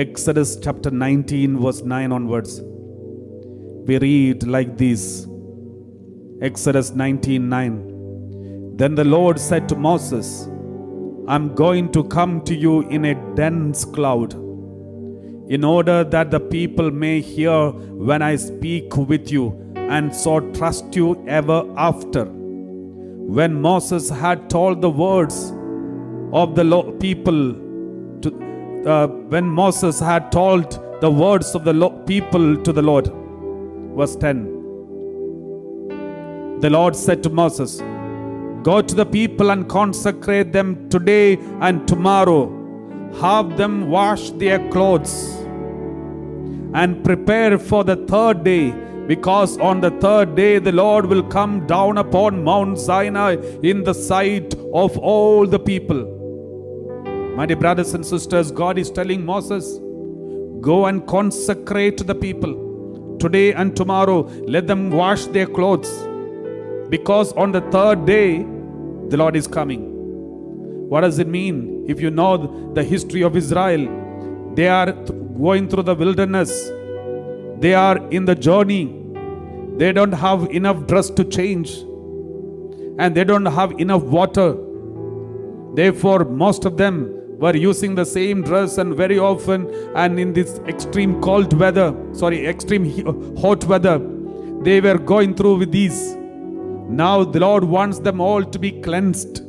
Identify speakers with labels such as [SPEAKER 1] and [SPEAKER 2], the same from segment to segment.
[SPEAKER 1] Exodus chapter 19 verse 9 onwards. We read like this. Exodus 19:9. Then the Lord said to Moses, I'm going to come to you in a dense cloud, in order that the people may hear when I speak with you, and so trust you ever after. When Moses had told the words of the people to when Moses had told the words of the people to the Lord. Verse 10. The Lord said to Moses, go to the people and consecrate them today and tomorrow. Have them wash their clothes and prepare for the third day, because on the third day the Lord will come down upon Mount Sinai in the sight of all the people. My dear brothers and sisters, God is telling Moses, go and consecrate the people today and tomorrow. Let them wash their clothes, because on the third day the Lord is coming. What does it mean? If you know the history of Israel, they are going through the wilderness. They are in the journey. They don't have enough dress to change, and they don't have enough water. Therefore, most of them were using the same dress, and very often, and in this extreme hot weather, they were going through with these. Now the Lord wants them all to be cleansed.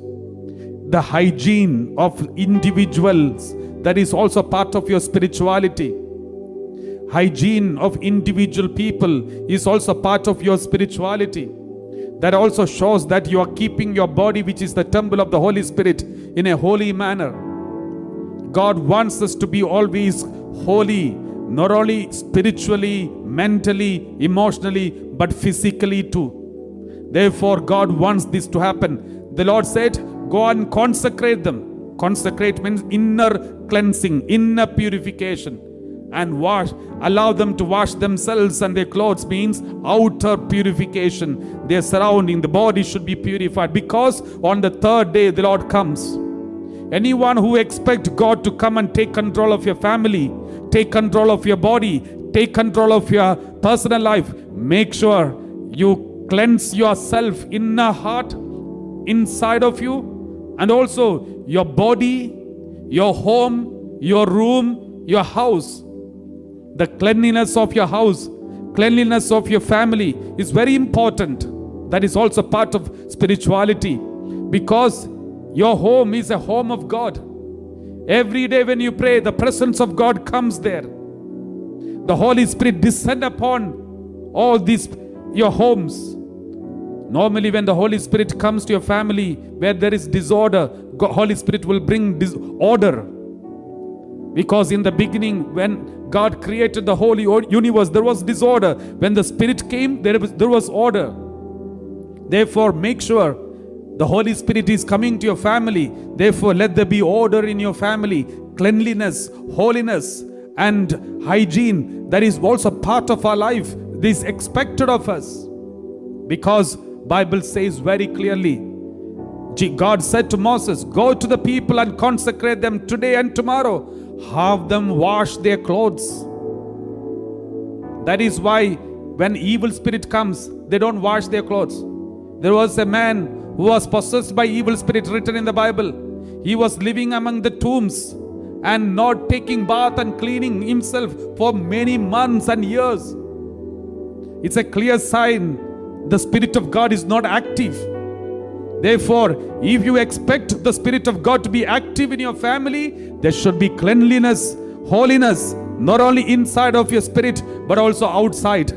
[SPEAKER 1] The hygiene of individuals, that is also part of your spirituality. Hygiene of individual people is also part of your spirituality. That also shows that you are keeping your body, which is the temple of the Holy Spirit, in a holy manner. God wants us to be always holy, not only spiritually, mentally, emotionally, but physically too. Therefore, God wants this to happen. The Lord said, go and consecrate them. Consecrate means inner cleansing, inner purification. And wash, allow them to wash themselves and their clothes means outer purification. Their surrounding, the body should be purified, because on the third day the Lord comes. Anyone who expects God to come and take control of your family, take control of your body, take control of your personal life, make sure you cleanse yourself, inner heart, inside of you, and also your body, your home, your room, your house. The cleanliness of your house, cleanliness of your family is very important. That is also part of spirituality, because your home is a home of God. Every day when you pray, the presence of God comes there. The Holy Spirit descends upon all these your homes. Normally when the Holy Spirit comes to your family where there is disorder, Holy Spirit will bring disorder. Because in the beginning, when God created the whole universe, there was disorder. When the Spirit came, there was order. Therefore, make sure the Holy Spirit is coming to your family. Therefore, let there be order in your family. Cleanliness, holiness, and hygiene. That is also part of our life. This is expected of us. Because Bible says very clearly, God said to Moses, go to the people and consecrate them today and tomorrow. Have them wash their clothes. That is why when evil spirit comes, they don't wash their clothes. There was a man who was possessed by evil spirit, written in the Bible. He was living among the tombs and not taking bath and cleaning himself for many months and years. It's a clear sign the Spirit of God is not active. Therefore, if you expect the Spirit of God to be active in your family, there should be cleanliness, holiness, not only inside of your spirit, but also outside.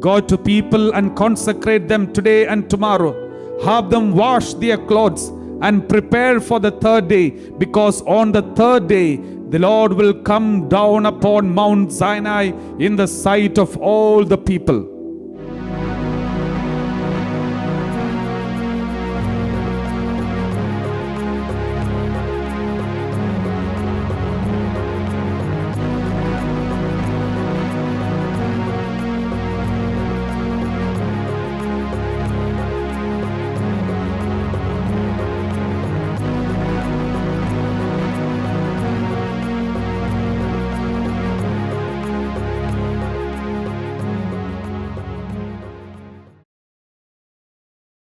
[SPEAKER 1] Go to people and consecrate them today and tomorrow. Have them wash their clothes and prepare for the third day, because on the third day, the Lord will come down upon Mount Sinai in the sight of all the people.